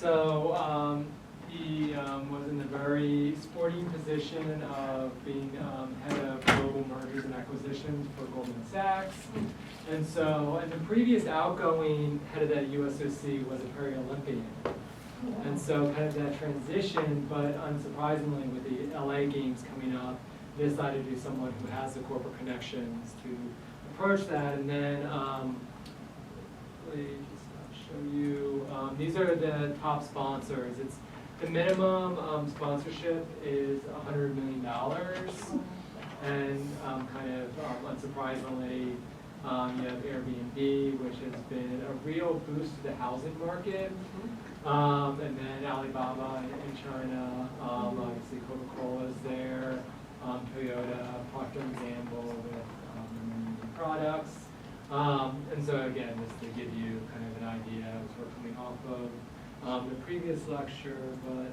So he was in the very sporting position of being head of global mergers and acquisitions for Goldman Sachs. And so, and the previous outgoing head of that USOC was a Imperialism. And so kind of that transition, but unsurprisingly with the LA games coming up, they decided to do someone who has the corporate connections to approach that. And then, let me just show you, these are the top sponsors. It's the minimum sponsorship is $100 million. And kind of unsurprisingly, you have Airbnb, which has been a real boost to the housing market. And then Alibaba in China, obviously Coca-Cola is there, Toyota, Procter & Gamble with products. And so again, just to give you kind of an idea, we're coming off of the previous lecture, but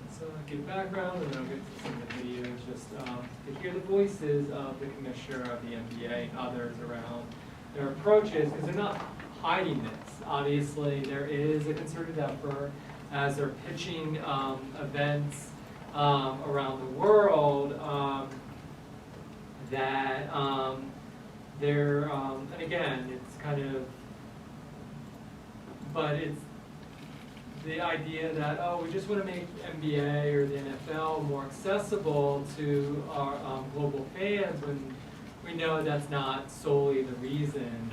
let's give background and then I'll get to some of the videos just to hear the voices of the commissioner of the MBA and others around their approaches, because they're not hiding this. Obviously, there is a concerted effort as they're pitching events around the world that they're, and again, it's kind of, but it's the idea that, oh, we just want to make NBA or the NFL more accessible to our global fans when we know that's not solely the reason.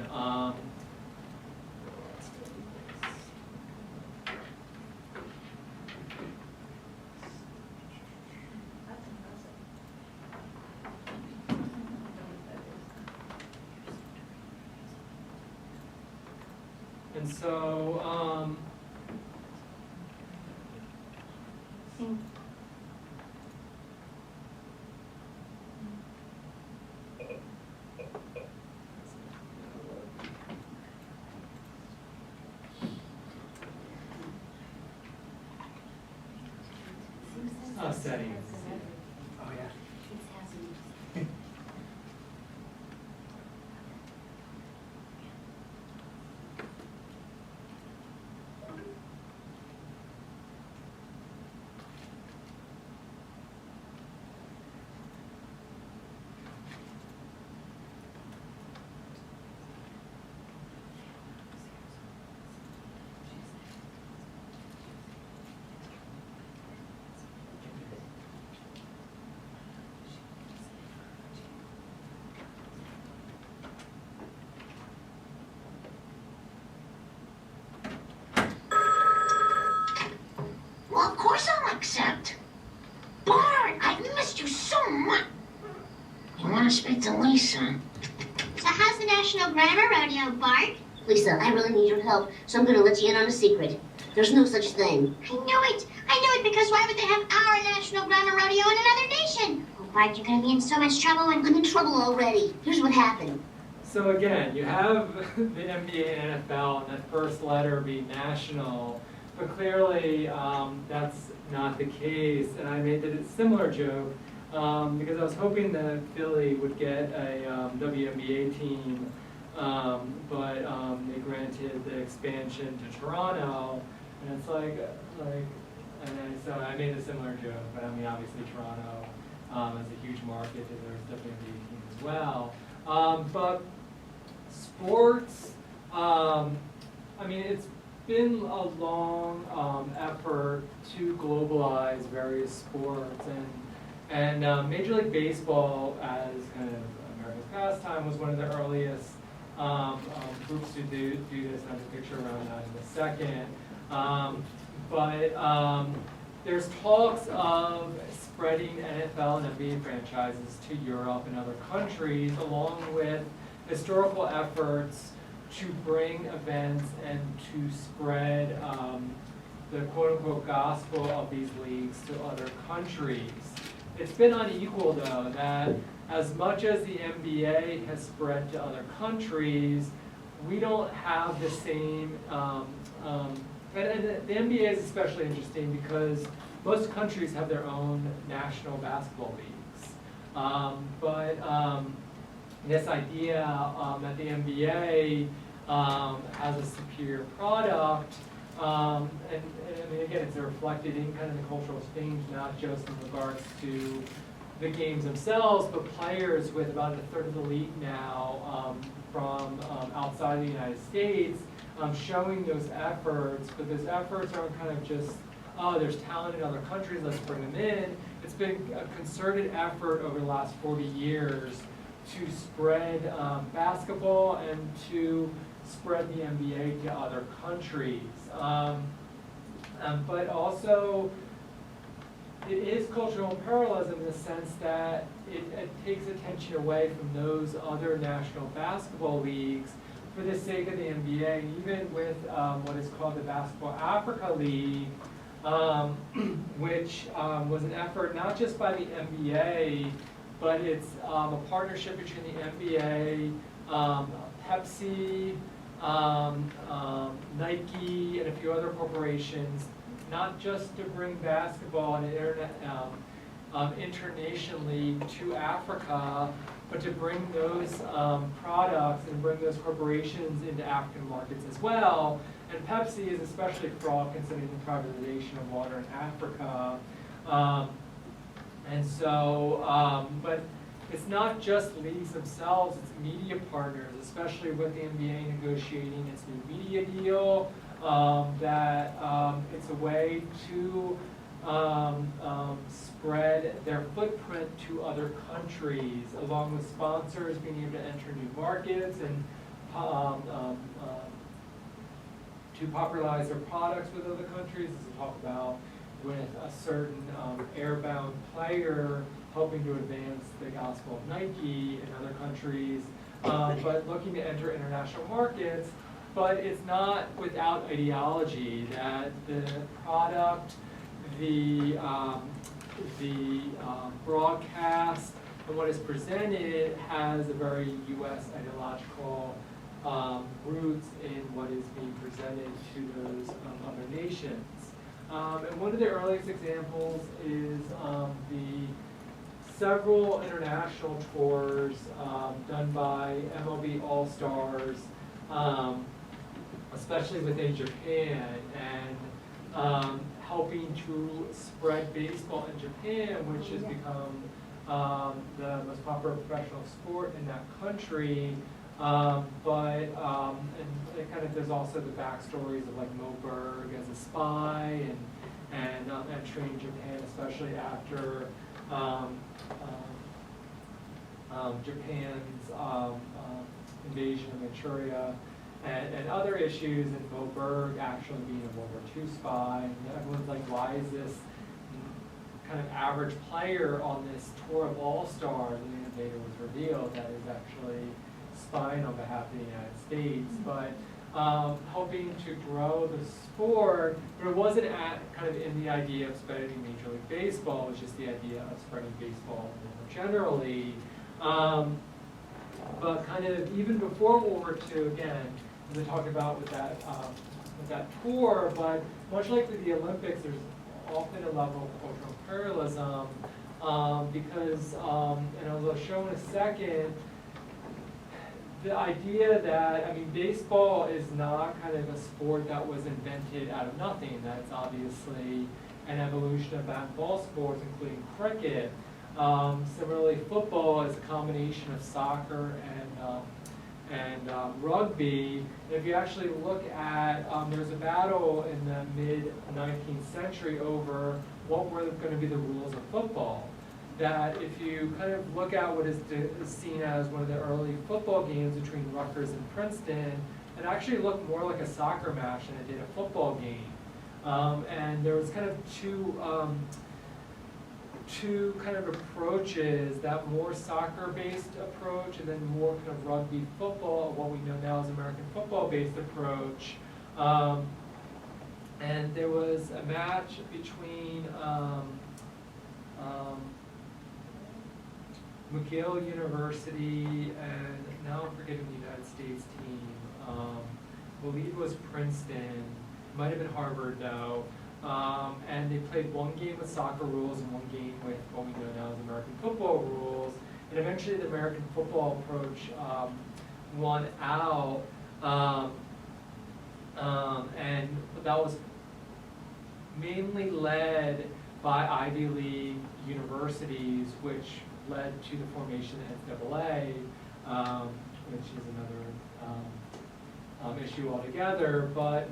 And so, settings. Oh, yeah. Well, of course I'll accept. Bart, I've missed you so much. You want to speak to Lisa? So how's the National Grammar Rodeo, Bart? Lisa, I really need your help, so I'm going to let you in on a secret. There's no such thing. I knew it, because why would they have our National Grammar Rodeo in another nation? Oh, Bart, you're going to be in so much trouble when... I'm in trouble already. Here's what happened. So again, you have the NBA and NFL and that first letter being national, but clearly that's not the case. And I made a similar joke because I was hoping that Philly would get a WNBA team, but they granted the expansion to Toronto, and it's so I made a similar joke. But I mean, obviously Toronto is a huge market, and there's WNBA team as well. But sports, I mean, it's been a long effort to globalize various sports, and Major League Baseball, as kind of America's pastime, was one of the earliest groups to do this. I have a picture around that in a second. But there's talks of spreading NFL and NBA franchises to Europe and other countries, along with historical efforts to bring events and to spread the quote-unquote gospel of these leagues to other countries. It's been unequal, though, that as much as the NBA has spread to other countries, we don't have the same, and the NBA is especially interesting because most countries have their own national basketball leagues. But this idea that the NBA has a superior product And I mean, again, it's reflected in kind of the cultural exchange, not just in regards to the games themselves, but players with about a third of the league now from outside the United States, showing those efforts, but those efforts aren't kind of just, oh, there's talent in other countries, let's bring them in. It's been a concerted effort over the last 40 years to spread basketball and to spread the NBA to other countries. But also, it is cultural imperialism in the sense that it takes attention away from those other national basketball leagues for the sake of the NBA. And even with what is called the Basketball Africa League, which was an effort not just by the NBA, but it's a partnership between the NBA, Pepsi, Nike, and a few other corporations, not just to bring basketball and internationally to Africa, but to bring those products and bring those corporations into African markets as well. And Pepsi is especially fraught considering the privatization of water in Africa. And so, but it's not just leagues themselves, it's media partners, especially with the NBA negotiating its new media deal, that it's a way to spread their footprint to other countries, along with sponsors being able to enter new markets and to popularize their products with other countries, as we talk about with a certain airbound player helping to advance the gospel of Nike in other countries, but looking to enter international markets. But it's not without ideology that the product, the broadcast, and what is presented has a very U.S. ideological roots in what is being presented to those other nations. And one of the earliest examples is the several international tours done by MLB All-Stars, especially within Japan, and helping to spread baseball in Japan, which has become the most popular professional sport in that country. And it kind of, there's also the backstories of like Mo Berg as a spy and entering Japan, especially after Japan's invasion of Manchuria, and other issues, and Mo Berg actually being a World War II spy. And everyone's like, why is this kind of average player on this tour of all-stars? And then later was revealed that is actually spying on behalf of the United States, but helping to grow the sport. But it wasn't kind of in the idea of spreading Major League Baseball, it was just the idea of spreading baseball more generally. But kind of even before World War II, again, as I talked about with that tour, but much like with the Olympics, there's often a level of cultural imperialism because, and as I'll show in a second, the idea that, I mean, baseball is not kind of a sport that was invented out of nothing. That's obviously an evolution of bat and ball sports, including cricket. Similarly, football is a combination of soccer and rugby. And if you actually look at, there's a battle in the mid-19th century over what were going to be the rules of football. That if you kind of look at what is seen as one of the early football games between Rutgers and Princeton, it actually looked more like a soccer match than it did a football game. And there was kind of two kind of approaches, that more soccer-based approach and then more kind of rugby football, what we know now as American football-based approach. And there was a match between McGill University and now I'm forgetting the United States team. I believe it was Princeton, might have been Harvard though. And they played one game with soccer rules and one game with what we know now as American football rules. And eventually the American football approach won out. And that was mainly led by Ivy League universities, which led to the formation of NCAA, which is another issue altogether. But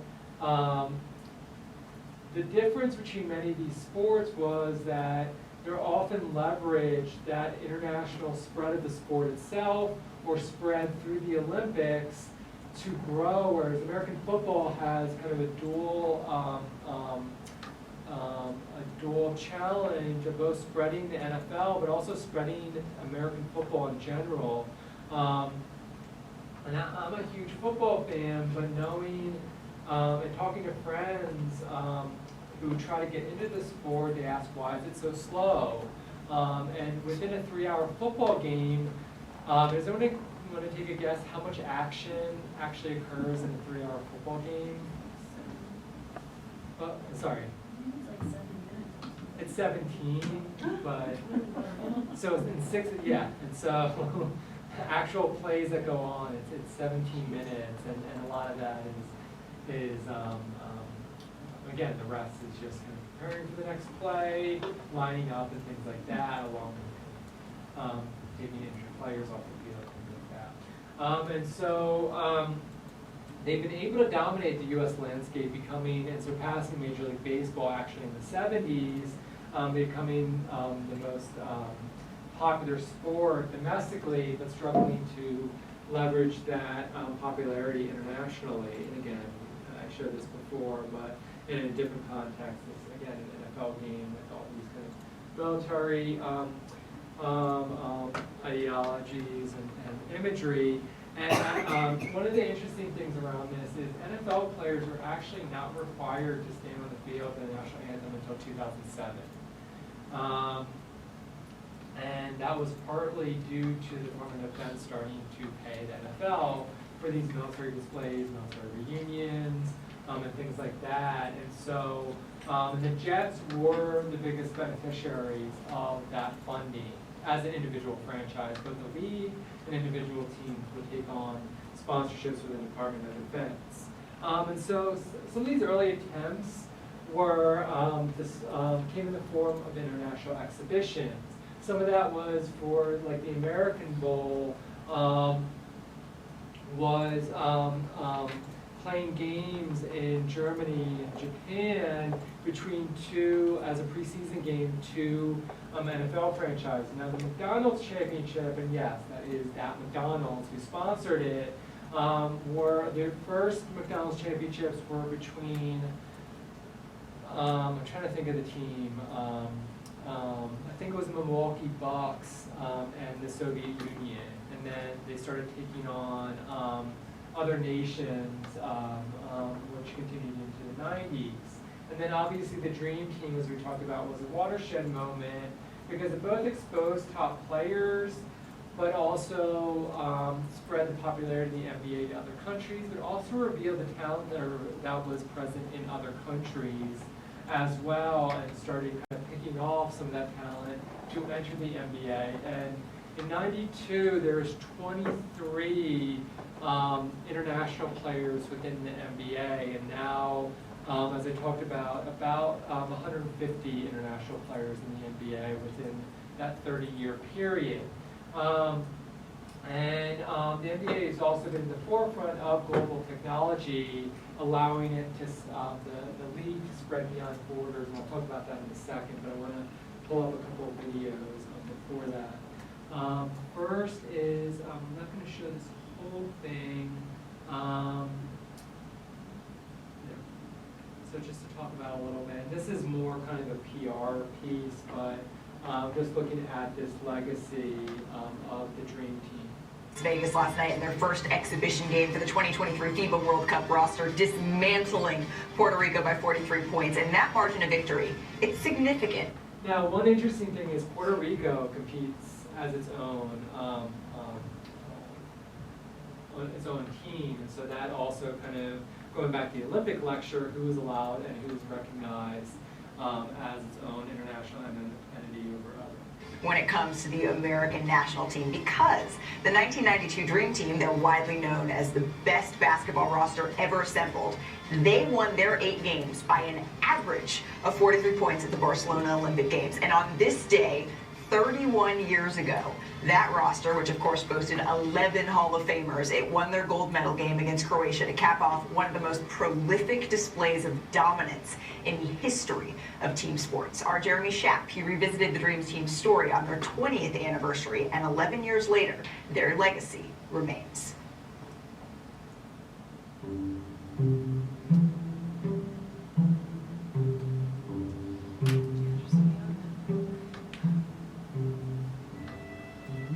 the difference between many of these sports was that they're often leveraged that international spread of the sport itself or spread through the Olympics to grow, whereas American football has kind of a dual challenge of both spreading the NFL but also spreading American football in general. And I'm a huge football fan, but knowing and talking to friends who try to get into the sport, they ask, why is it so slow? And within a 3-hour football game, is anyone going to take a guess how much action actually occurs in a 3-hour football game? Sorry. It's 17, but so in 6, yeah, and so actual plays that go on, it's 17 minutes, and a lot of that is again, the rest is just kind of preparing for the next play, lining up and things like that, along with taking injured players off the field, things like that. And so they've been able to dominate the U.S. landscape, becoming and surpassing Major League Baseball actually in the 70s, becoming the most popular sport domestically, but struggling to leverage that popularity internationally. And again, I shared this before, but in a different context, it's again an NFL game with all these kind of military ideologies and imagery. And one of the interesting things around this is NFL players are actually not required to stand on the field for the national anthem until 2007. And that was partly due to the Department of Defense starting to pay the NFL for these military displays, military reunions, and things like that. And so the Jets were the biggest beneficiaries of that funding as an individual franchise. Both the league and individual teams would take on sponsorships with the Department of Defense. And so some of these early attempts were came in the form of international exhibitions. Some of that was for, like, the American Bowl was playing games in Germany and Japan between as a preseason game, two NFL franchises. Now the McDonald's championship, and yes, that is at McDonald's who sponsored it, were the first McDonald's championships were between, I'm trying to think of the team, I think it was the Milwaukee Bucks and the Soviet Union, and then they started taking on other nations, which continued into the 90s. And then obviously the Dream Team, as we talked about, was a watershed moment because it both exposed top players, but also spread the popularity of the NBA to other countries, but also revealed the talent that was present in other countries as well, and started kind of picking off some of that talent to enter the NBA. And in '92, there's 23 international players within the NBA, and now, as I talked about 150 international players in the NBA within that 30-year period. And the NBA has also been in the forefront of global technology, allowing it to the league to spread beyond borders. And I'll talk about that in a second, but I want to pull up a couple of videos before that. First is, I'm not going to show this whole thing. So just to talk about a little bit, this is more kind of a PR piece, but just looking at this legacy of the Dream Team. Vegas last night in their first exhibition game for the 2023 FIBA World Cup roster, dismantling Puerto Rico by 43 points, and that margin of victory, it's significant. Now, one interesting thing is Puerto Rico competes as its own team, and so that also kind of, going back to the Olympic lecture, who is allowed and who is recognized as its own international entity over others. when it comes to the American national team, because the 1992 Dream Team, they're widely known as the best basketball roster ever assembled. They won their 8 games by an average of 43 points at the Barcelona Olympic Games. And on this day, 31 years ago, that roster, which of course boasted 11 Hall of Famers, it won their gold medal game against Croatia to cap off one of the most prolific displays of dominance in the history of team sports. Our Jeremy Schaap, he revisited the Dream Team's story on their 20th anniversary, and 11 years later, their legacy remains.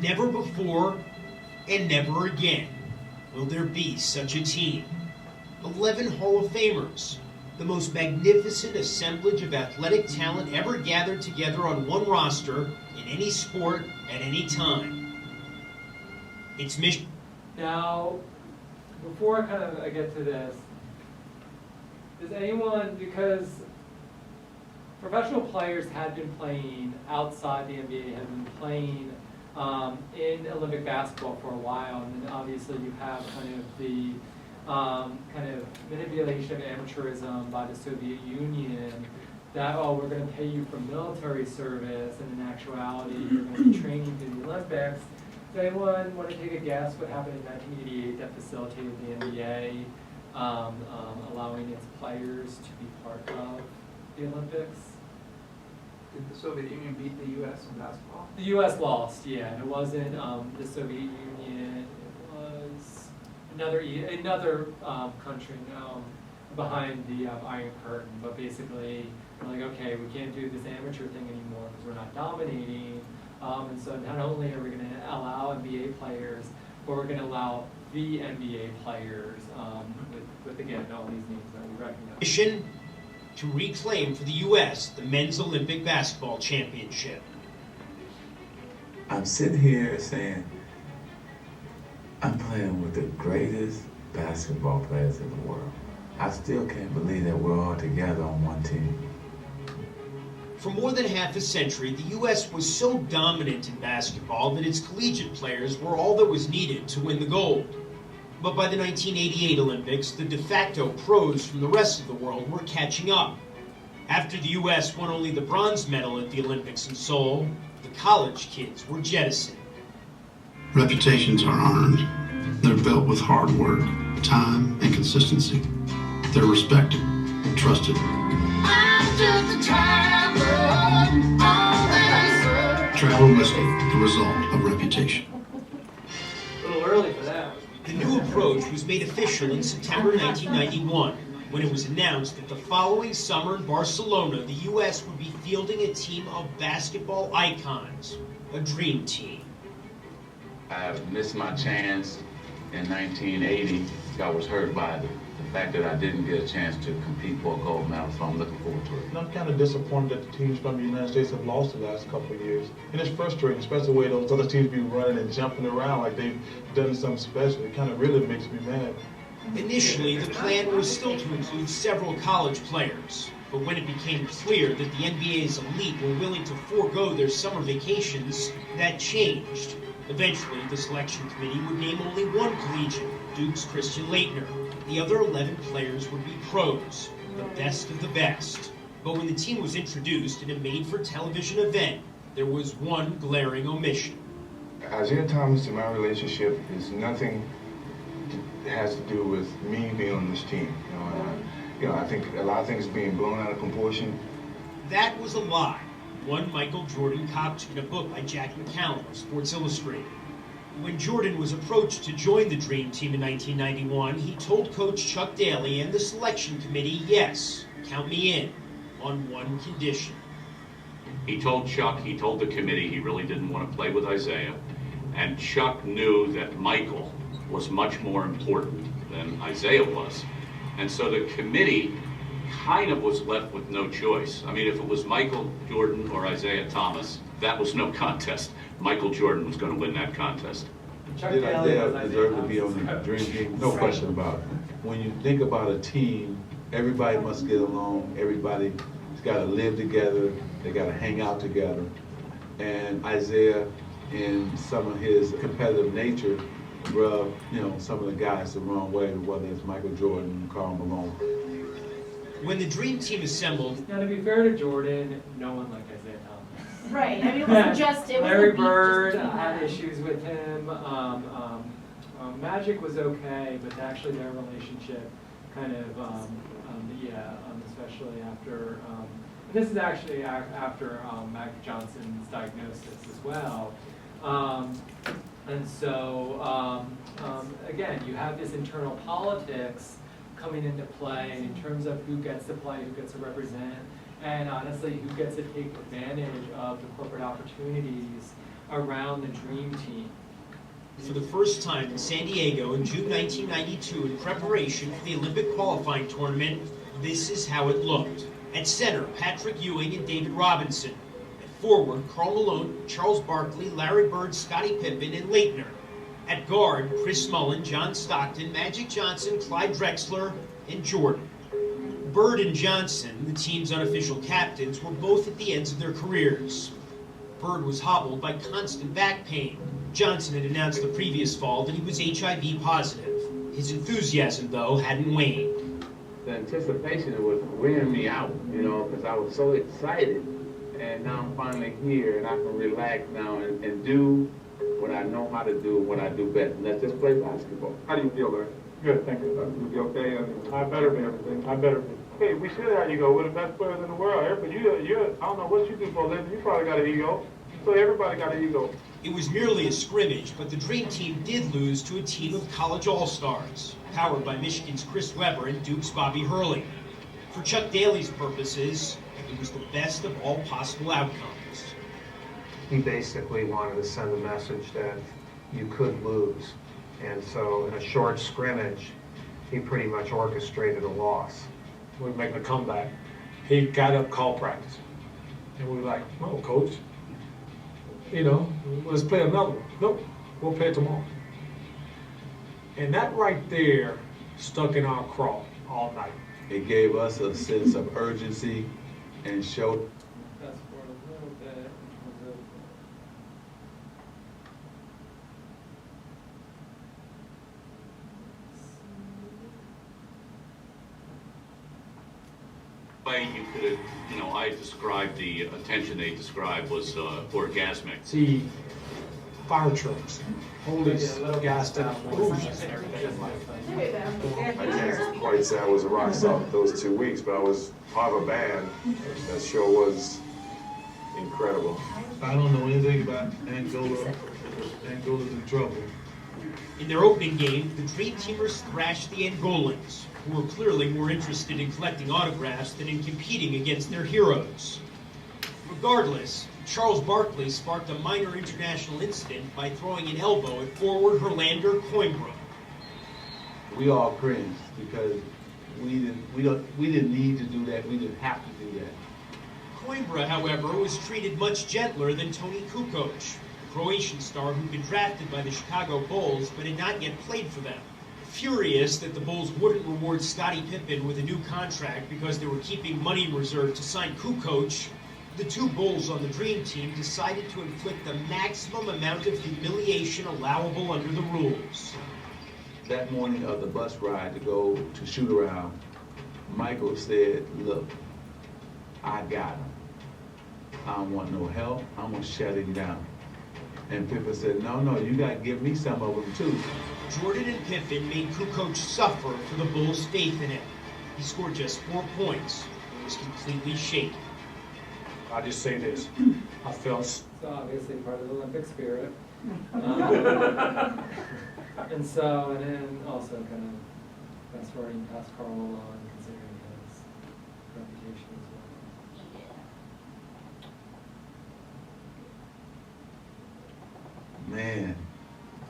Never before and never again will there be such a team. 11 Hall of Famers, the most magnificent assemblage of athletic talent ever gathered together on one roster in any sport at any time. Its mission. Now, before I get to this, does anyone, because professional players had been playing outside the NBA, had been playing in Olympic basketball for a while, and then obviously you have kind of the manipulation of amateurism by the Soviet Union that, oh, we're going to pay you for military service, and in actuality you're going to be training for the Olympics. Does anyone want to take a guess what happened in 1988 that facilitated the NBA allowing its players to be part of the Olympics? Did the Soviet Union beat the U.S. in basketball? The U.S. lost, yeah. It wasn't the Soviet Union. It was another country behind the Iron Curtain. But basically, we're like, okay, we can't do this amateur thing anymore because we're not dominating. And so not only are we going to allow NBA players, but we're going to allow the NBA players with again, all these names that we recognize. Mission to reclaim for the U.S. the Men's Olympic Basketball Championship. I'm sitting here saying, I'm playing with the greatest basketball players in the world. I still can't believe that we're all together on one team. For more than half a century, the U.S. was so dominant in basketball that its collegiate players were all that was needed to win the gold. But by the 1988 Olympics, the de facto pros from the rest of the world were catching up. After the U.S. won only the bronze medal at the Olympics in Seoul, the college kids were jettisoned. Reputations are earned. They're built with hard work, time, and consistency. They're respected, trusted. Travel whiskey, the result of reputation. A little early for that. The new approach was made official in September 1991, when it was announced that the following summer in Barcelona, the U.S. would be fielding a team of basketball icons, a dream team. I missed my chance in 1980. I was hurt by the fact that I didn't get a chance to compete for a gold medal, so I'm looking forward to it. And I'm kind of disappointed that the teams from the United States have lost the last couple of years. And it's frustrating, especially the way those other teams be running and jumping around like they've done something special. It kind of really makes me mad. Initially, the plan was still to include several college players. But when it became clear that the NBA's elite were willing to forego their summer vacations, that changed. Eventually, the selection committee would name only one collegian, Duke's Christian Laettner. The other 11 players would be pros, the best of the best. But when the team was introduced in a made-for-television event, there was one glaring omission. Isaiah Thomas and my relationship is nothing that has to do with me being on this team. I think a lot of things are being blown out of proportion. That was a lie. One Michael Jordan copped in a book by Jack McCallum of Sports Illustrated. When Jordan was approached to join the Dream Team in 1991, he told Coach Chuck Daly and the selection committee, yes, count me in, on one condition. He told Chuck, he told the committee he really didn't want to play with Isaiah, and Chuck knew that Michael was much more important than Isaiah was. And so the committee kind of was left with no choice. I mean, if it was Michael Jordan or Isaiah Thomas, that was no contest. Michael Jordan was going to win that contest. Did Isaiah deserve to be on the Dream Team? No question about it. When you think about a team, everybody must get along. Everybody's got to live together. They got to hang out together. and Isaiah, in some of his competitive nature, rubbed, some of the guys the wrong way, whether it's Michael Jordan and Karl Malone. When the Dream Team assembled, Now, to be fair to Jordan, no one liked Isaiah Thomas. Right. I mean, it wasn't just it was Larry the beat Bird just had issues with him. Magic was okay, but actually their relationship kind of, especially after. This is actually after Magic Johnson's diagnosis as well. And so, again, you have this internal politics coming into play in terms of who gets to play, who gets to represent, and honestly, who gets to take advantage of the corporate opportunities around the Dream Team. for the first time in San Diego in June 1992 in preparation for the Olympic qualifying tournament, this is how it looked. At center, Patrick Ewing and David Robinson. At forward, Karl Malone, Charles Barkley, Larry Bird, Scottie Pippen, and Leitner. At guard, Chris Mullin, John Stockton, Magic Johnson, Clyde Drexler, and Jordan. Bird and Johnson, the team's unofficial captains, were both at the ends of their careers. Bird was hobbled by constant back pain. Johnson had announced the previous fall that he was HIV positive. His enthusiasm, though, hadn't waned. The anticipation was wearing me out, because I was so excited. And now I'm finally here, and I can relax now and do what I know how to do, what I do best, and that's just play basketball. How do you feel, Larry? Good, thank you. You be okay? I better be everything. I better be. Hey, we should have you go. We're the best players in the world. But you, I don't know what you do for a living. You probably got an ego. So everybody got an ego. It was merely a scrimmage, but the Dream Team did lose to a team of college all-stars, powered by Michigan's Chris Webber and Duke's Bobby Hurley. For Chuck Daly's purposes, it was the best of all possible outcomes. He basically wanted to send a message that you could lose. And so in a short scrimmage, he pretty much orchestrated a loss. We were making a comeback. He got up, called practice. And we were like, no, coach. Let's play another one. Nope, we'll play it tomorrow. And that right there stuck in our craw all night. It gave us a sense of urgency and showed. Fast forward a little bit in terms of You could have, I described the attention they described was orgasmic. See, fire trucks, police, gas down, I can't quite say I was a rock star those 2 weeks, but I was part of a band that sure was incredible. I don't know anything about Angola. Angola's in trouble. In their opening game, the Dream Teamers thrashed the Angolans, who were clearly more interested in collecting autographs than in competing against their heroes. Regardless, Charles Barkley sparked a minor international incident by throwing an elbow at forward Herlander Coimbra. We all cringed because we didn't need to do that. We didn't have to do that. Coimbra, however, was treated much gentler than Toni Kukoc, a Croatian star who'd been drafted by the Chicago Bulls but had not yet played for them. Furious that the Bulls wouldn't reward Scottie Pippen with a new contract because they were keeping money in reserve to sign Kukoc, the two Bulls on the Dream Team decided to inflict the maximum amount of humiliation allowable under the rules. That morning of the bus ride to go to shoot around, Michael said, look, I got him. I don't want no help. I'm going to shut him down. And Pippen said, no, you got to give me some of them too. Jordan and Pippen made Kukoc suffer for the Bulls' faith in him. He scored just 4 points and was completely shaken. I just say this, I felt... It's obviously part of the Olympic spirit. And then also kind of fast forwarding past Karl Malone, considering his reputation as well. Man,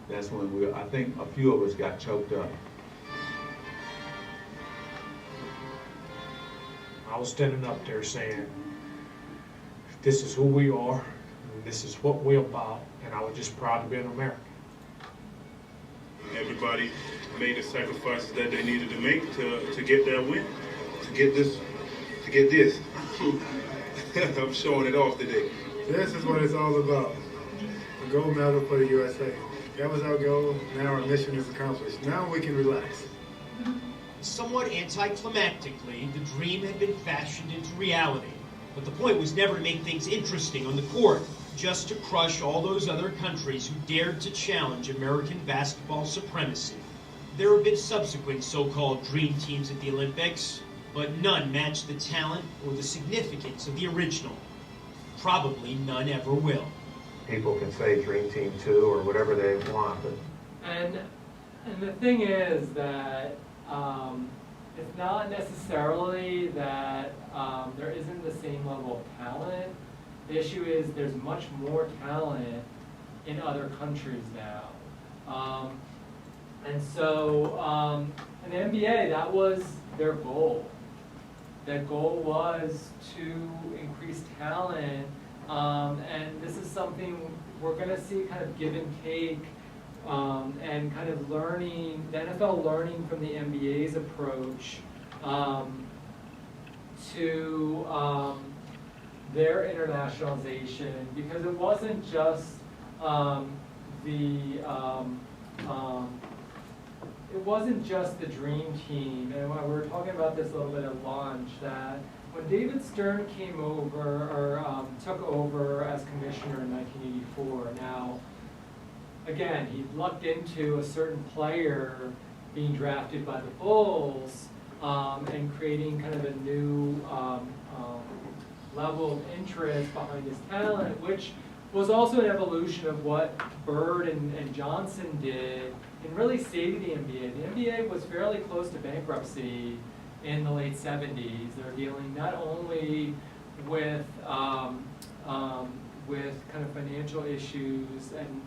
that's when I think a few of us got choked up. I was standing up there saying, this is who we are, and this is what we're about, and I was just proud to be an American. Everybody made the sacrifices that they needed to make to get that win, to get this. I'm showing it off today. This is what it's all about. A gold medal for the USA. That was our goal. Now our mission is accomplished. Now we can relax. Somewhat anticlimactically, the dream had been fashioned into reality. But the point was never to make things interesting on the court, just to crush all those other countries who dared to challenge American basketball supremacy. There have been subsequent so-called dream teams at the Olympics, but none matched the talent or the significance of the original. Probably none ever will. People can say Dream Team 2 or whatever they want, but... And the thing is that it's not necessarily that there isn't the same level of talent. The issue is there's much more talent in other countries now. And so in the NBA, that was their goal. Their goal was to increase talent, and this is something we're going to see kind of give and take, and kind of learning, the NFL learning from the NBA's approach to their internationalization, because it wasn't just it wasn't just the dream team. And when we were talking about this a little bit at lunch, that when David Stern came over, or took over as commissioner in 1984, now, again, he lucked into a certain player being drafted by the Bulls and creating kind of a new level of interest behind his talent, which was also an evolution of what Bird and Johnson did in really saving the NBA. The NBA was fairly close to bankruptcy in the late 70s. They're dealing not only with kind of financial issues, and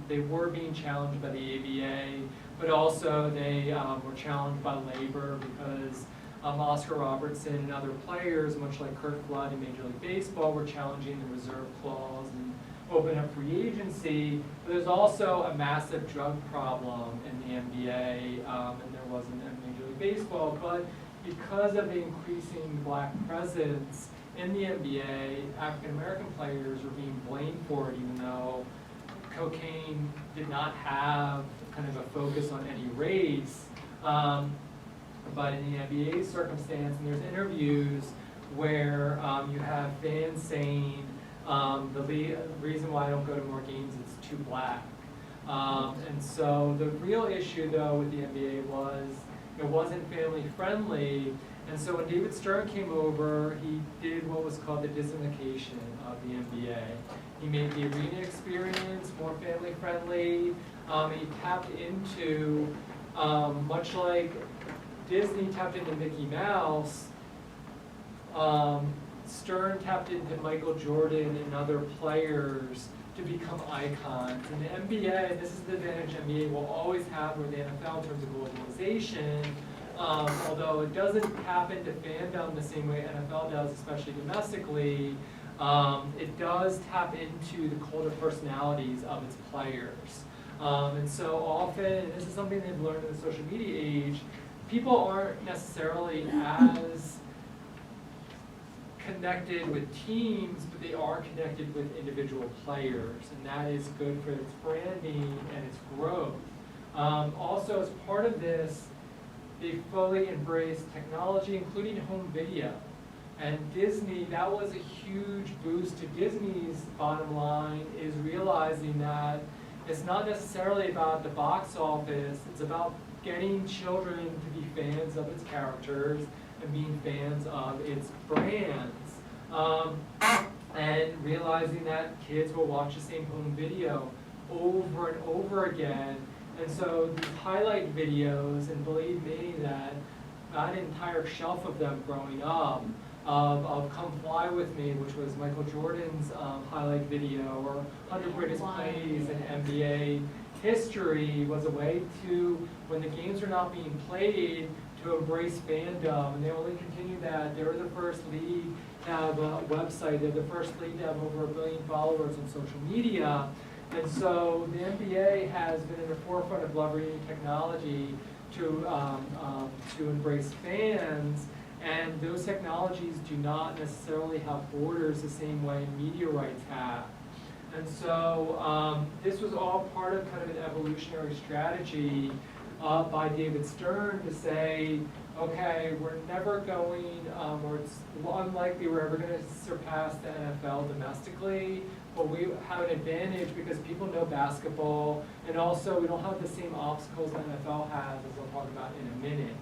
they were being challenged by the ABA, but also they were challenged by labor because Oscar Robertson and other players, much like Kurt Flood in Major League Baseball, were challenging the reserve clause and open up free agency. But there's also a massive drug problem in the NBA, and there wasn't in Major League Baseball. But because of the increasing black presence in the NBA, African American players were being blamed for it, even though cocaine did not have kind of a focus on any race. But in the NBA's circumstance, and there's interviews where you have fans saying, the reason why I don't go to more games is it's too black. And so the real issue, though, with the NBA was it wasn't family friendly. And so when David Stern came over, he did what was called the Disneyfication of the NBA. He made the arena experience more family friendly. He tapped into, much like Disney tapped into Mickey Mouse, Stern tapped into Michael Jordan and other players to become icons. And the NBA, and this is the advantage NBA will always have with the NFL in terms of globalization, although it doesn't tap into fandom the same way NFL does, especially domestically, it does tap into the cult of personalities of its players. And so often, and this is something they've learned in the social media age, people aren't necessarily as connected with teams, but they are connected with individual players, and that is good for its branding and its growth. Also, as part of this, they fully embrace technology, including home video. And Disney, that was a huge boost to Disney's bottom line, is realizing that it's not necessarily about the box office, it's about getting children to be fans of its characters and being fans of its brands. And realizing that kids will watch the same home video over and over again. And so these highlight videos, and believe me that I had an entire shelf of them growing up, of Come Fly With Me, which was Michael Jordan's highlight video, or 100 Greatest Plays in NBA history, was a way to, when the games are not being played, to embrace fandom. And they only continue that. They were the first league to have a website. They're the first league to have over 1 billion followers on social media. And so the NBA has been in the forefront of leveraging technology to embrace fans. And those technologies do not necessarily have borders the same way media rights have. And so this was all part of kind of an evolutionary strategy by David Stern to say, okay, we're never going, or it's unlikely we're ever going to surpass the NFL domestically, but we have an advantage because people know basketball, and also we don't have the same obstacles the NFL has, as I'll talk about in a minute.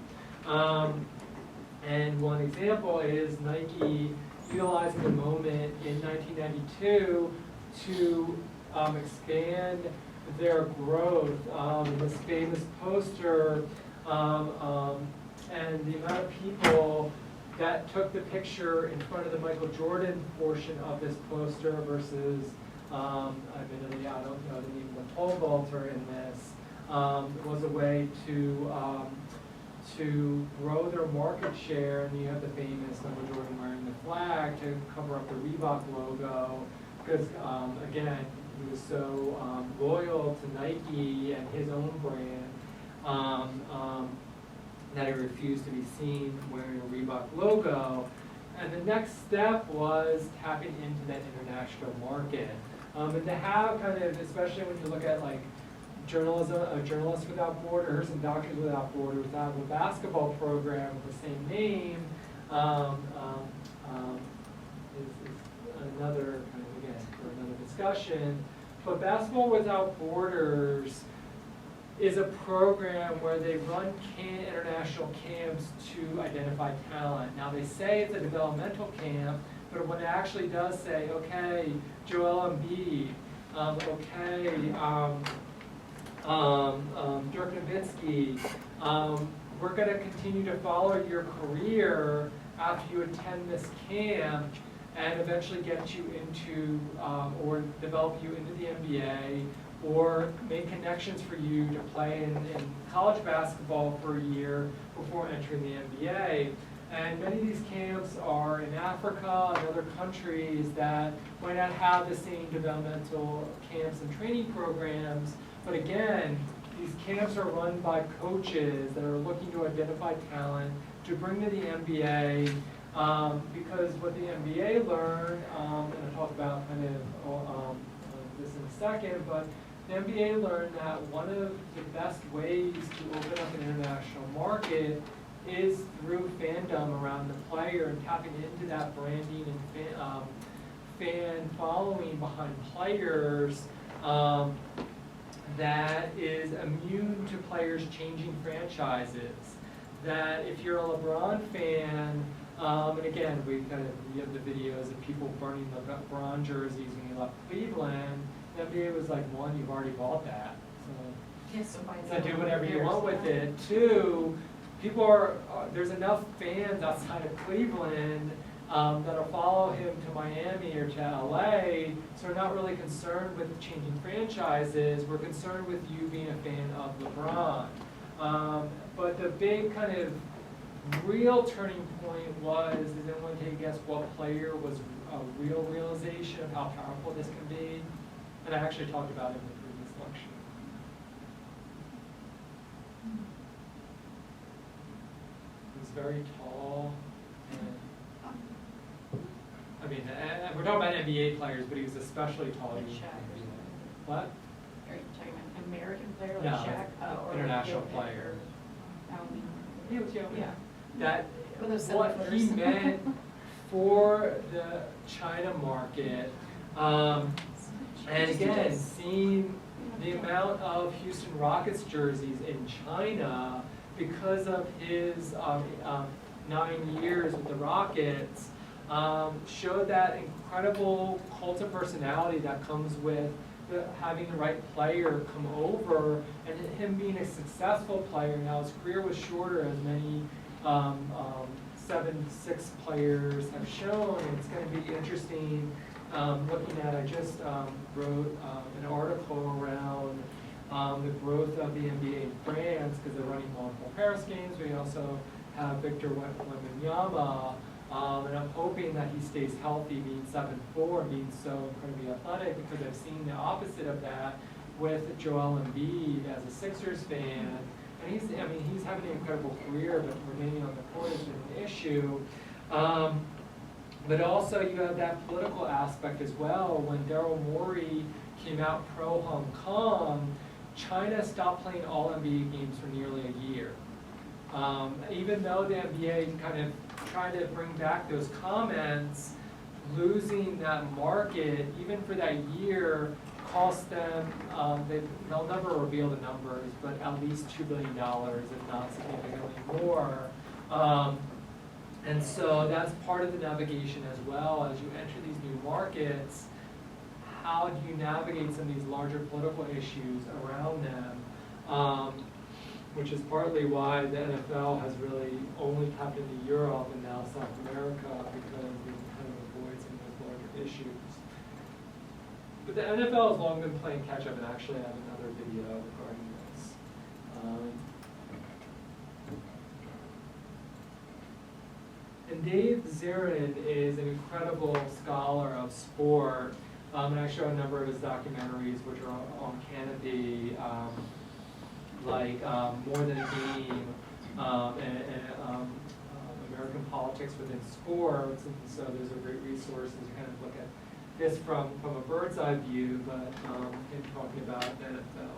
And one example is Nike utilizing the moment in 1992 to expand their growth. This famous poster, and the amount of people that took the picture in front of the Michael Jordan portion of this poster versus, admittedly, I don't know the name of the pole vaulter in this, was a way to grow their market share. And you have the famous Michael Jordan wearing the flag to cover up the Reebok logo, because again, he was so loyal to Nike and his own brand that he refused to be seen wearing a Reebok logo. And the next step was tapping into that international market. And to have kind of, especially when you look at like journalism, Journalists Without Borders and Doctors Without Borders, to have a basketball program with the same name is another kind of, again, for another discussion. But Basketball Without Borders is a program where they run international camps to identify talent. Now they say it's a developmental camp, but what it actually does say, okay, Joel Embiid, okay, Dirk Nowitzki, we're going to continue to follow your career after you attend this camp and eventually get you into, or develop you into the NBA, or make connections for you to play in college basketball for a year before entering the NBA. And many of these camps are in Africa and other countries that might not have the same developmental camps and training programs. But again, these camps are run by coaches that are looking to identify talent to bring to the NBA, because what the NBA learned, and I'll talk about kind of this in a second, but the NBA learned that one of the best ways to open up an international market is through fandom around the player and tapping into that branding and fan following behind players that is immune to players changing franchises. That if you're a LeBron fan, and again, we have the videos of people burning the LeBron jerseys when he left Cleveland. The NBA was like, one, you've already bought that, so do whatever you want with it. Two, people there's enough fans outside of Cleveland that'll follow him to Miami or to LA, so we're not really concerned with changing franchises. We're concerned with you being a fan of LeBron. But the big kind of real turning point was, does anyone take a guess what player was a real realization of how powerful this can be? And I actually talked about it in the previous lecture. He was very tall, and I mean, we're talking about NBA players, but he was especially tall. What? Are you talking about an American player like No, Shaq? Or international player. He was young. Yeah. That what he meant for the China market. And again, seeing the amount of Houston Rockets jerseys in China because of his 9 years with the Rockets, showed that incredible cult of personality that comes with having the right player come over, and him being a successful player. Now his career was shorter, as many 7'6" players have shown, and it's going to be interesting looking at, I just wrote an article around the growth of the NBA in France, because they're running multiple Paris games. We also have Victor Wembanyama, and I'm hoping that he stays healthy, being 7'4", and being so incredibly athletic, because I've seen the opposite of that with Joel Embiid as a Sixers fan. And he's having an incredible career, but remaining on the court is an issue. But also you have that political aspect as well. When Daryl Morey came out pro-Hong Kong, China stopped playing all NBA games for nearly a year. Even though the NBA kind of tried to bring back those comments, losing that market, even for that year, cost them, they'll never reveal the numbers, but at least $2 billion, if not significantly more. And so that's part of the navigation as well. As you enter these new markets, how do you navigate some of these larger political issues around them? Which is partly why the NFL has really only tapped into Europe and now South America, because we can kind of avoid some of those larger issues. But the NFL has long been playing catch up, and actually I have another video regarding this. And Dave Zirin is an incredible scholar of sport, and I show a number of his documentaries, which are on Canopy, like More Than a Game, and American Politics Within Sports, and so those are great resources to kind of look at this from a bird's eye view, but in talking about the NFL.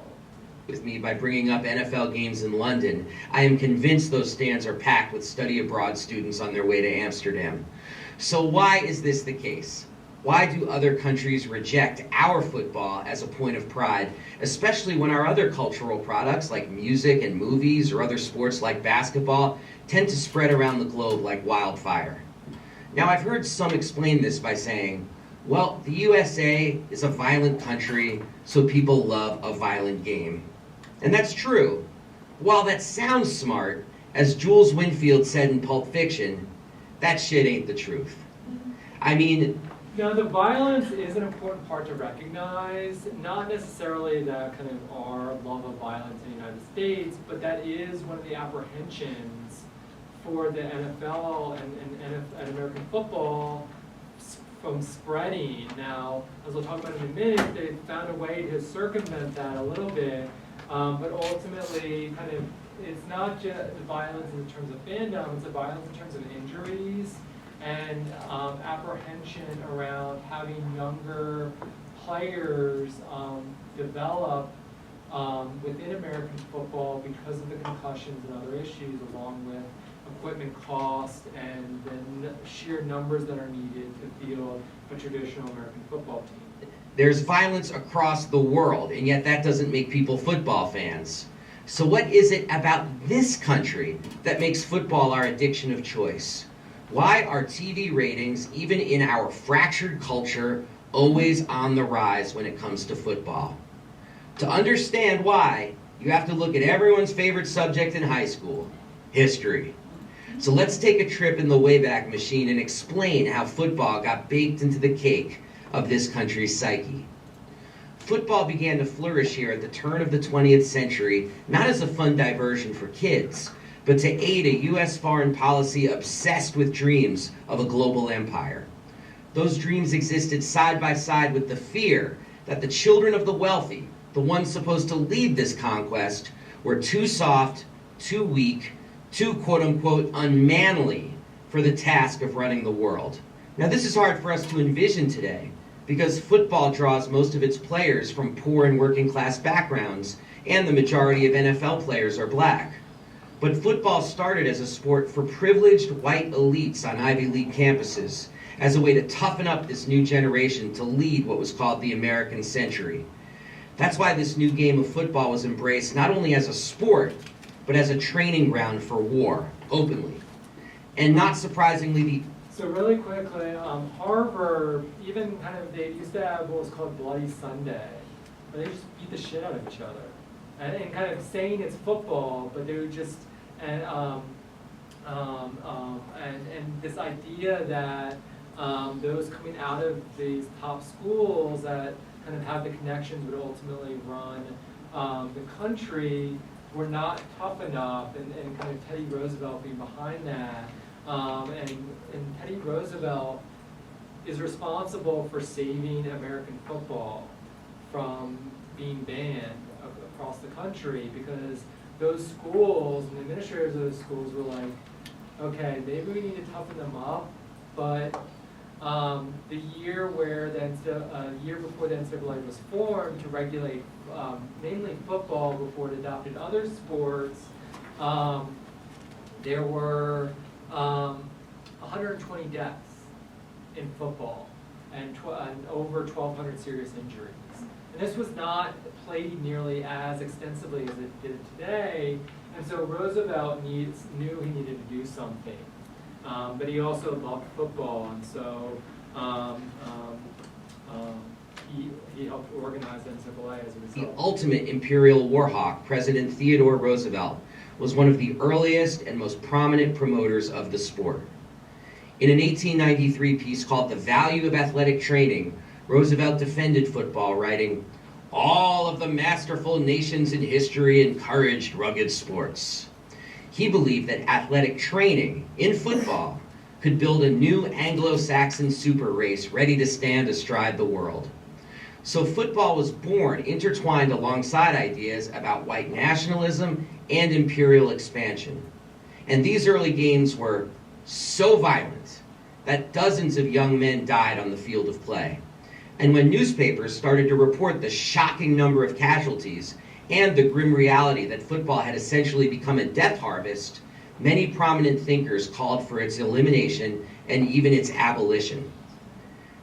With me by bringing up NFL games in London. I am convinced those stands are packed with study abroad students on their way to Amsterdam. So why is this the case? Why do other countries reject our football as a point of pride, especially when our other cultural products like music and movies or other sports like basketball tend to spread around the globe like wildfire? Now, I've heard some explain this by saying, well, the USA is a violent country, so people love a violent game. And that's true. While that sounds smart, as Jules Winfield said in Pulp Fiction, that shit ain't the truth. I mean, now, the violence is an important part to recognize, not necessarily that kind of our love of violence in the United States, but that is one of the apprehensions for the NFL and American football from spreading. Now, as we'll talk about in a minute, they found a way to circumvent that a little bit, but ultimately, kind of, it's not just violence in terms of fandom, it's a violence in terms of injuries and apprehension around having younger players develop within American football because of the concussions and other issues, along with equipment cost and the sheer numbers that are needed to field a traditional American football team. There's violence across the world, and yet that doesn't make people football fans. So what is it about this country that makes football our addiction of choice? Why are TV ratings, even in our fractured culture, always on the rise when it comes to football? To understand why, you have to look at everyone's favorite subject in high school, history. So let's take a trip in the Wayback Machine and explain how football got baked into the cake of this country's psyche. Football began to flourish here at the turn of the 20th century, not as a fun diversion for kids, but to aid a U.S. foreign policy obsessed with dreams of a global empire. Those dreams existed side by side with the fear that the children of the wealthy, the ones supposed to lead this conquest, were too soft, too weak, too quote-unquote unmanly for the task of running the world. Now, this is hard for us to envision today, because football draws most of its players from poor and working class backgrounds, and the majority of NFL players are black. But football started as a sport for privileged white elites on Ivy League campuses, as a way to toughen up this new generation to lead what was called the American century. That's why this new game of football was embraced not only as a sport, but as a training ground for war, openly. And not surprisingly, So really quickly, Harvard, even kind of, they used to have what was called Bloody Sunday, where they just beat the shit out of each other. And kind of saying it's football, but they would just, and this idea that those coming out of these top schools that kind of have the connections would ultimately run the country were not tough enough, and kind of Teddy Roosevelt being behind that. And Teddy Roosevelt is responsible for saving American football from being banned across the country, because those schools and the administrators of those schools were like, okay, maybe we need to toughen them up, but the year where year before the NCAA was formed to regulate mainly football before it adopted other sports, there were 120 deaths in football and over 1,200 serious injuries. And this was not played nearly as extensively as it did today, and so Roosevelt knew he needed to do something. But he also loved football, and so he helped organize NCAA as a result. The ultimate imperial war hawk, President Theodore Roosevelt, was one of the earliest and most prominent promoters of the sport. In an 1893 piece called The Value of Athletic Training, Roosevelt defended football, writing, "All of the masterful nations in history encouraged rugged sports." He believed that athletic training in football could build a new Anglo-Saxon super race ready to stand astride the world. So football was born intertwined alongside ideas about white nationalism and imperial expansion. And these early games were so violent that dozens of young men died on the field of play. And when newspapers started to report the shocking number of casualties and the grim reality that football had essentially become a death harvest, many prominent thinkers called for its elimination and even its abolition.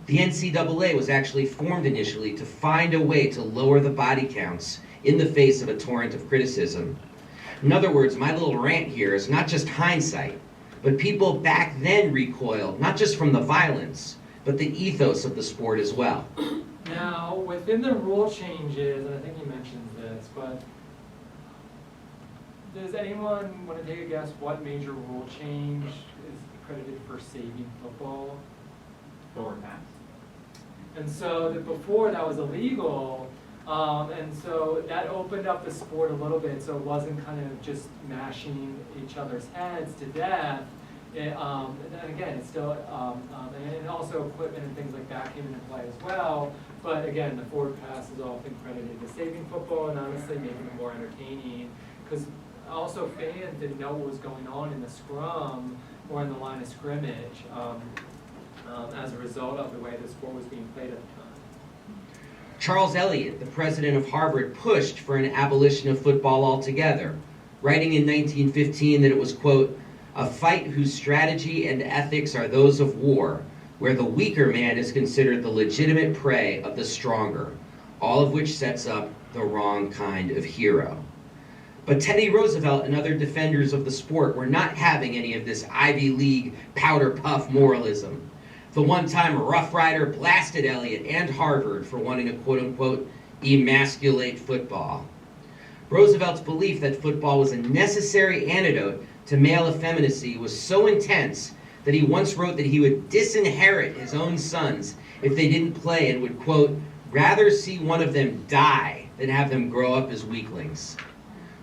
The NCAA was actually formed initially to find a way to lower the body counts in the face of a torrent of criticism. In other words, my little rant here is not just hindsight, but people back then recoiled, not just from the violence, but the ethos of the sport as well. Now, within the rule changes, and I think he mentions this, but does anyone want to take a guess what major rule change is credited for saving football? Forward pass. And so before that was illegal, and so that opened up the sport a little bit, so it wasn't kind of just mashing each other's heads to death. And again, it's still, and also equipment and things like that came into play as well. But again, the forward pass is often credited to saving football and honestly making it more entertaining, because also fans didn't know what was going on in the scrum or in the line of scrimmage as a result of the way the sport was being played at the time. Charles Eliot, the president of Harvard, pushed for an abolition of football altogether, writing in 1915 that it was, quote, "a fight whose strategy and ethics are those of war, where the weaker man is considered the legitimate prey of the stronger, all of which sets up the wrong kind of hero." But Teddy Roosevelt and other defenders of the sport were not having any of this Ivy League powder puff moralism. The one-time Rough Rider blasted Eliot and Harvard for wanting to quote-unquote emasculate football. Roosevelt's belief that football was a necessary antidote to male effeminacy was so intense that he once wrote that he would disinherit his own sons if they didn't play and would, quote, rather see one of them die than have them grow up as weaklings.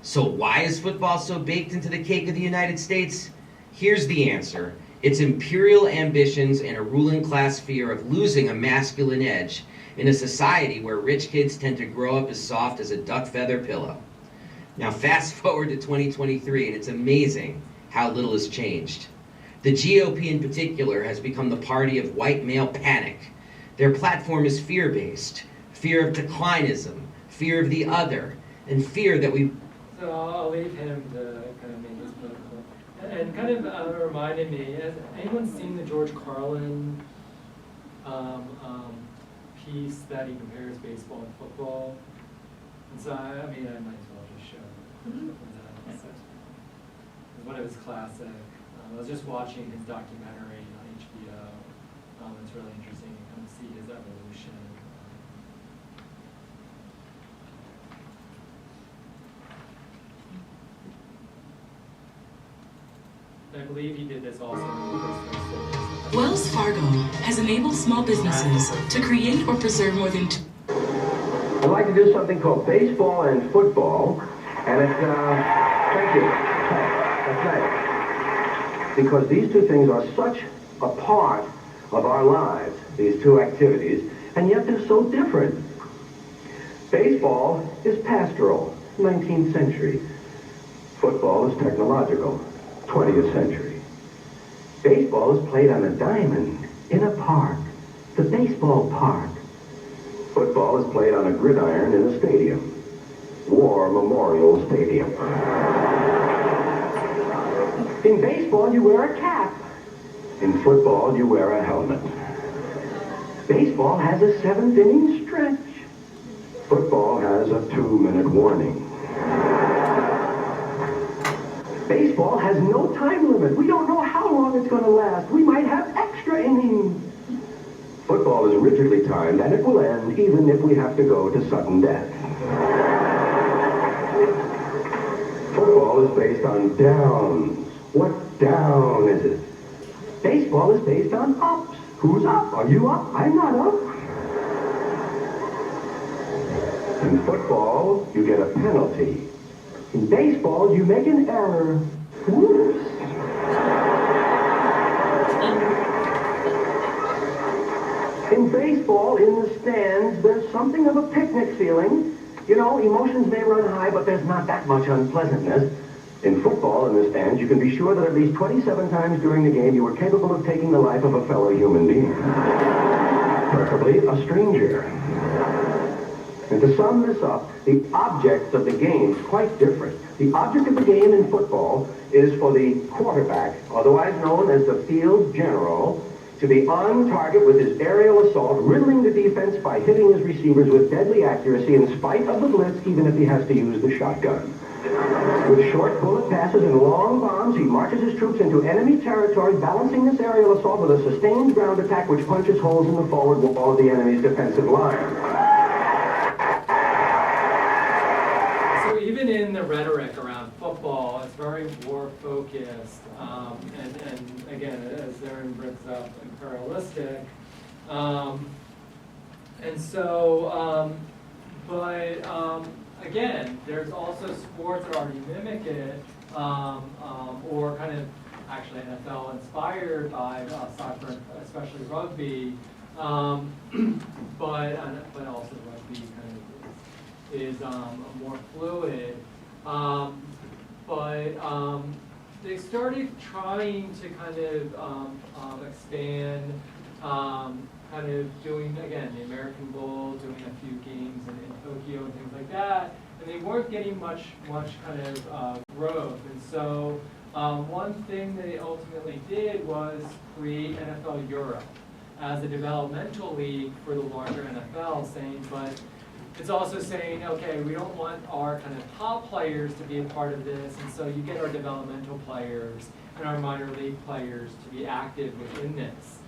So why is football so baked into the cake of the United States? Here's the answer. It's imperial ambitions and a ruling class fear of losing a masculine edge in a society where rich kids tend to grow up as soft as a duck feather pillow. Now fast forward to 2023 and it's amazing how little has changed. The GOP in particular has become the party of white male panic. Their platform is fear-based, fear of declinism, fear of the other, and fear that we... So I'll leave him to kind of make his political. And kind of reminded me, has anyone seen the George Carlin piece that he compares baseball and football? And so, I mean, I might as well just show it. It's one of his classic. I was just watching his documentary on HBO. It's really interesting to kind of see his evolution. I believe he did this also in the first Wells Fargo has enabled small businesses to create or preserve more than I'd like to do something called baseball and football, and it's, thank you. That's nice. Because these two things are such a part of our lives, these two activities, and yet they're so different. Baseball is pastoral, 19th century. Football is technological, 20th century. Baseball is played on a diamond in a park, the baseball park. Football is played on a gridiron in a stadium, War Memorial Stadium. In baseball, you wear a cap. In football, you wear a helmet. Baseball has a 7th-inning stretch. Football has a 2-minute warning. Baseball has no time limit. We don't know how long it's going to last. We might have extra innings. Football is rigidly timed, and it will end even if we have to go to sudden death. Football is based on downs. What down is it? Baseball is based on ups. Who's up? Are you up? I'm not up. In football, you get a penalty. In baseball, you make an error. Whoops. In baseball, in the stands, there's something of a picnic feeling. You know, emotions may run high, but there's not that much unpleasantness. In football, in the stands, you can be sure that at least 27 times during the game you were capable of taking the life of a fellow human being. Preferably a stranger. And to sum this up, the object of the game is quite different. The object of the game in football is for the quarterback, otherwise known as the field general, to be on target with his aerial assault, riddling the defense by hitting his receivers with deadly accuracy in spite of the blitz, even if he has to use the shotgun. With short bullet passes and long bombs, he marches his troops into enemy territory, balancing this aerial assault with a sustained ground attack which punches holes in the forward wall of the enemy's defensive line. So even in the rhetoric around football, it's very war-focused, and again, as Aaron brings up, imperialistic. Again, there's also sports that already mimic it, or kind of actually NFL inspired by soccer, especially rugby, but also rugby kind of is more fluid. They started trying to kind of expand, kind of doing, again, the American Bowl, doing a few games in Tokyo and things like that, and they weren't getting much kind of growth. And so one thing they ultimately did was create NFL Europe as a developmental league for the larger NFL, saying, but it's also saying, okay, we don't want our kind of top players to be a part of this, and so you get our developmental players and our minor league players to be active within this.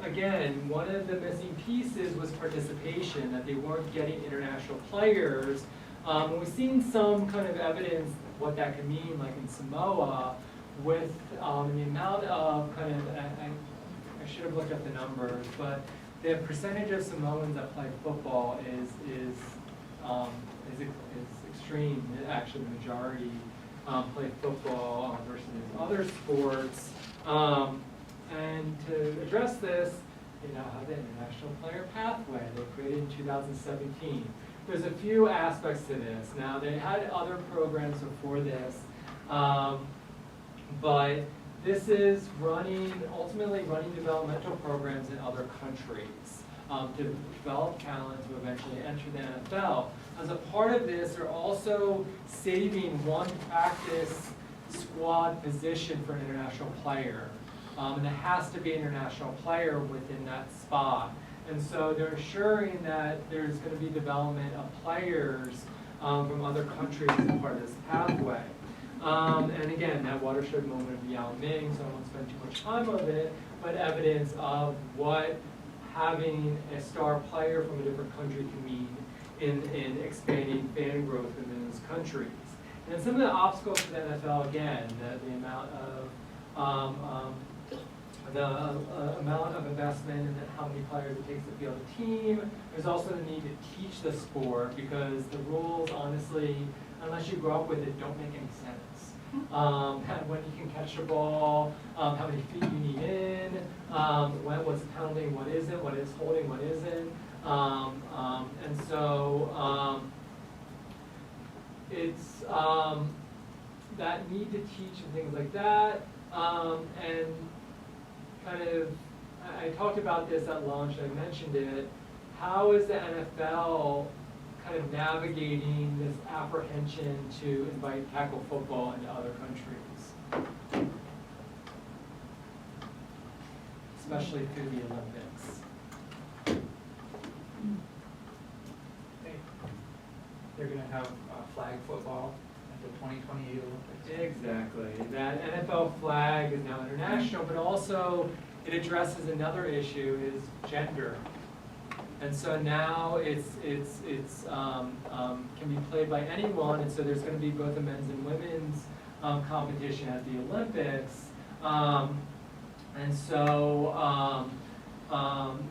Again, one of the missing pieces was participation, that they weren't getting international players. And we've seen some kind of evidence of what that could mean, like in Samoa, with the amount of kind of, I should have looked up the numbers, but the percentage of Samoans that play football is extreme. Actually, the majority play football versus other sports. And to address this, they now have the International Player Pathway they created in 2017. There's a few aspects to this. Now, they had other programs before this, but this is ultimately running developmental programs in other countries to develop talent to eventually enter the NFL. As a part of this, they're also saving one practice squad position for an international player. And it has to be an international player within that spot. And so they're ensuring that there's going to be development of players from other countries as part of this pathway. And again, that watershed moment of Yao Ming, so I won't spend too much time on it, but evidence of what having a star player from a different country can mean in expanding fan growth within those countries. And some of the obstacles for the NFL, again, the amount of investment and how many players it takes to field a team. There's also the need to teach the sport because the rules, honestly, unless you grow up with it, don't make any sense. when you can catch the ball, how many feet you need in, what's pounding, what isn't, what is holding, what isn't. And so it's that need to teach and things like that. And kind of, I talked about this at lunch, I mentioned it. How is the NFL kind of navigating this apprehension to invite tackle football into other countries? Especially through the Olympics. They're going to have flag football at the 2028 Olympics. Exactly. That NFL flag is now international, but also it addresses another issue, is gender. And so now it's can be played by anyone, and so there's going to be both a men's and women's competition at the Olympics. And so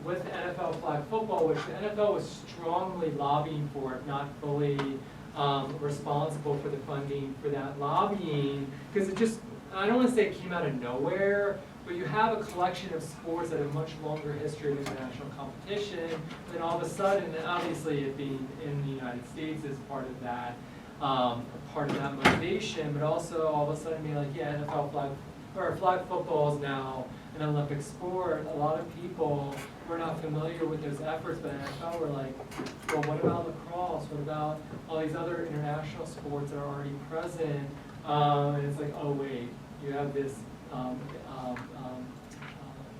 with NFL flag football, which the NFL was strongly lobbying for, if not fully responsible for the funding for that lobbying, because it just, I don't want to say it came out of nowhere, but you have a collection of sports that have much longer history of international competition, and then all of a sudden, and obviously it being in the United States is part of that motivation, but also all of a sudden being like, yeah, NFL flag football is now an Olympic sport. A lot of people were not familiar with those efforts, but NFL were like, well, what about lacrosse? What about all these other international sports that are already present? And it's like, oh wait, you have this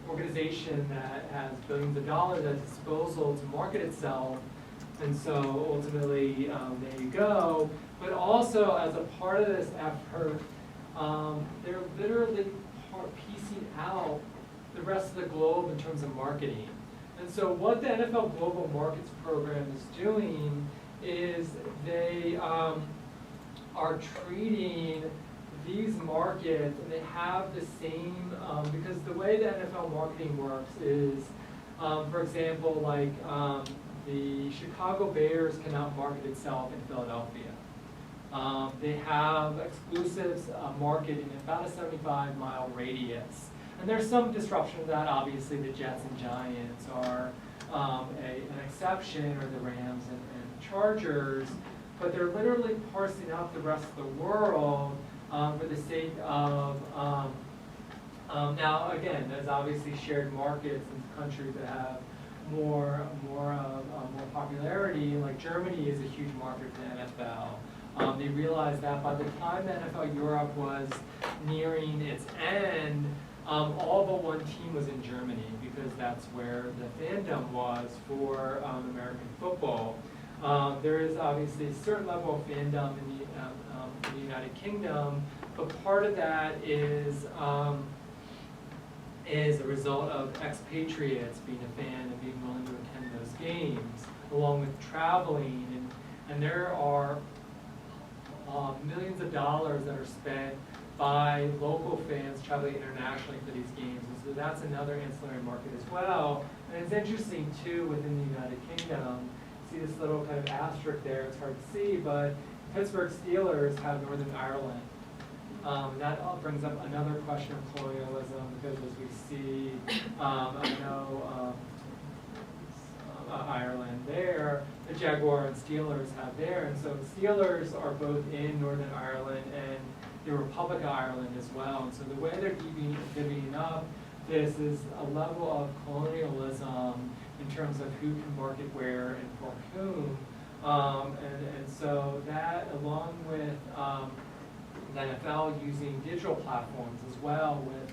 organization that has billions of dollars at disposal to market itself, and so ultimately there you go. But also as a part of this effort, they're literally piecing out the rest of the globe in terms of marketing. And so what the NFL Global Markets Program is doing is they are treating these markets, and they have the same, because the way the NFL marketing works is, for example, like the Chicago Bears cannot market itself in Philadelphia. They have exclusives market in about a 75-mile radius. And there's some disruption of that. Obviously, the Jets and Giants are an exception, or the Rams and Chargers. But they're literally parsing out the rest of the world for the sake of, now again, there's obviously shared markets in countries that have more popularity. Like Germany is a huge market for the NFL. They realized that by the time the NFL Europe was nearing its end, all but one team was in Germany, because that's where the fandom was for American football. There is obviously a certain level of fandom in the United Kingdom, but part of that is a result of expatriates being a fan and being willing to attend those games, along with traveling, and there are millions of dollars that are spent by local fans traveling internationally for these games. And so that's another ancillary market as well. And it's interesting too, within the United Kingdom, see this little kind of asterisk there, it's hard to see, but Pittsburgh Steelers have Northern Ireland. That brings up another question of colonialism, because as we see, Ireland there, the Jaguar and Steelers have there, and so the Steelers are both in Northern Ireland and the Republic of Ireland as well. And so the way they're divvying up this is a level of colonialism in terms of who can market where and for whom. And so that, along with the NFL using digital platforms as well, with,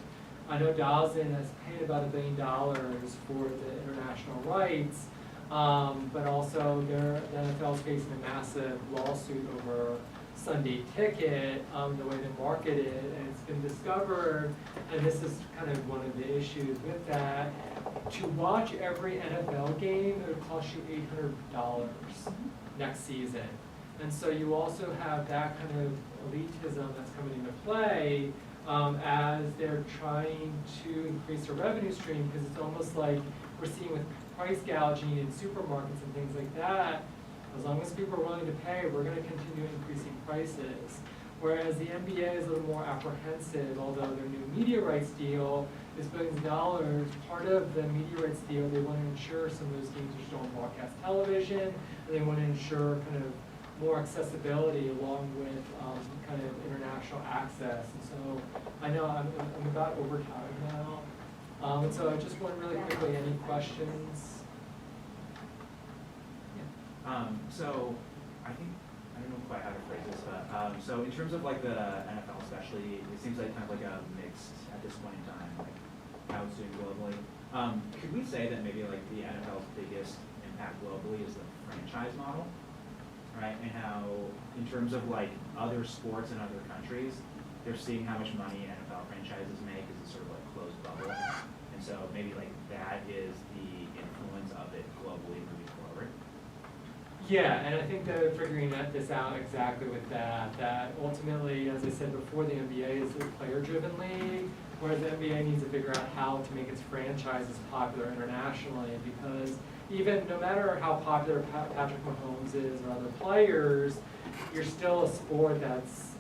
I know Dawson has paid about $1 billion for the international rights, but also the NFL is facing a massive lawsuit over Sunday Ticket, the way they market it, and it's been discovered, and this is kind of one of the issues with that, to watch every NFL game, it would cost you $800 next season. And so you also have that kind of elitism that's coming into play as they're trying to increase their revenue stream, because it's almost like we're seeing with price gouging in supermarkets and things like that. As long as people are willing to pay, we're going to continue increasing prices. Whereas the NBA is a little more apprehensive, although their new media rights deal is billions of dollars. Part of the media rights deal, they want to ensure some of those games are still on broadcast television, and they want to ensure kind of more accessibility along with kind of international access. And so I know I'm about over time now. And so I just want really quickly, any questions? So I think, I don't know quite how to phrase this, but so in terms of like the NFL especially, it seems like kind of like a mixed at this point in time, like how it's doing globally. Could we say that maybe like the NFL's biggest impact globally is the franchise model, right? And how in terms of like other sports in other countries, they're seeing how much money NFL franchises make as a sort of like closed bubble. And so maybe like that is the influence of it globally moving forward. Yeah, and I think they're figuring this out exactly with that ultimately, as I said before, the NBA is a player-driven league, whereas the NBA needs to figure out how to make its franchises popular internationally, because even no matter how popular Patrick Mahomes is or other players, you're still a sport that's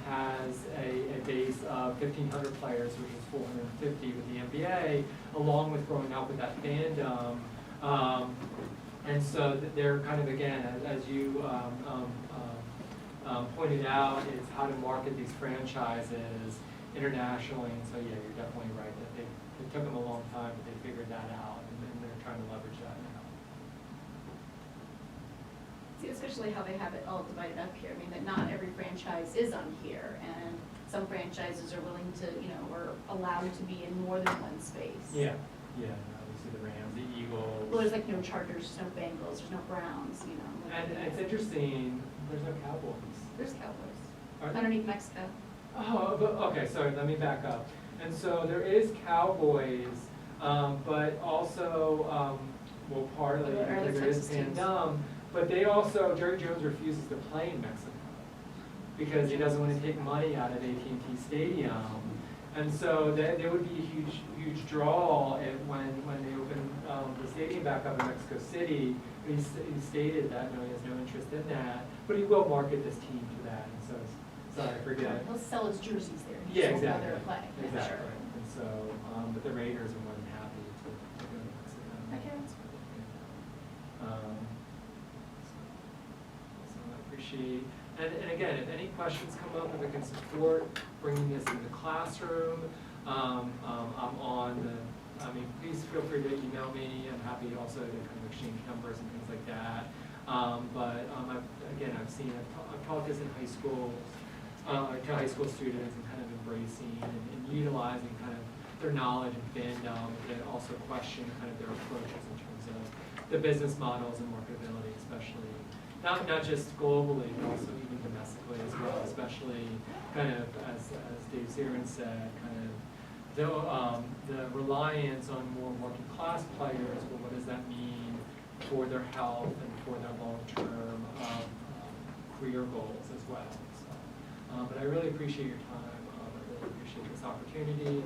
has a base of 1,500 players, which is 450 with the NBA, along with growing up with that fandom. And so they're kind of, again, as you pointed out, it's how to market these franchises internationally. And so, yeah, you're definitely right that it took them a long time, but they figured that out, and they're trying to leverage that now. See, especially how they have it all divided up here. I mean, that not every franchise is on here, and some franchises are willing to, or allowed to be in more than one space. Yeah, yeah. Obviously, the Rams, the Eagles. Well, there's like no Chargers, there's no Bengals, there's no Browns. And it's interesting. There's no Cowboys. There's Cowboys. Are there? Underneath Mexico. Oh, okay. Sorry. Let me back up. And so there is Cowboys, but also, well, partly because there is fandom. But they also, Jerry Jones refuses to play in Mexico because he doesn't want to take money out of AT&T Stadium. And so there would be a huge draw when they open the stadium back up in Mexico City. He stated that he has no interest in that, but he will market this team to that. And so, sorry, I forget. He'll sell his jerseys there. Yeah, exactly. There to play. Exactly. Sure. And so, but the Raiders are more than happy to go to Mexico. Okay. So I appreciate, and again, if any questions come up, if I can support bringing this into the classroom, I'm on the, please feel free to email me. I'm happy also to kind of exchange numbers and things like that. I've taught this in high schools, to high school students, and kind of embracing and utilizing kind of their knowledge and fandom, but then also question kind of their approaches in terms of the business models and marketability, especially not just globally, but also even domestically as well, especially kind of as Dave Zirin said, kind of the reliance on more working class players. Well, what does that mean for their health and for their long-term career goals as well? So, but I really appreciate your time. I really appreciate this opportunity.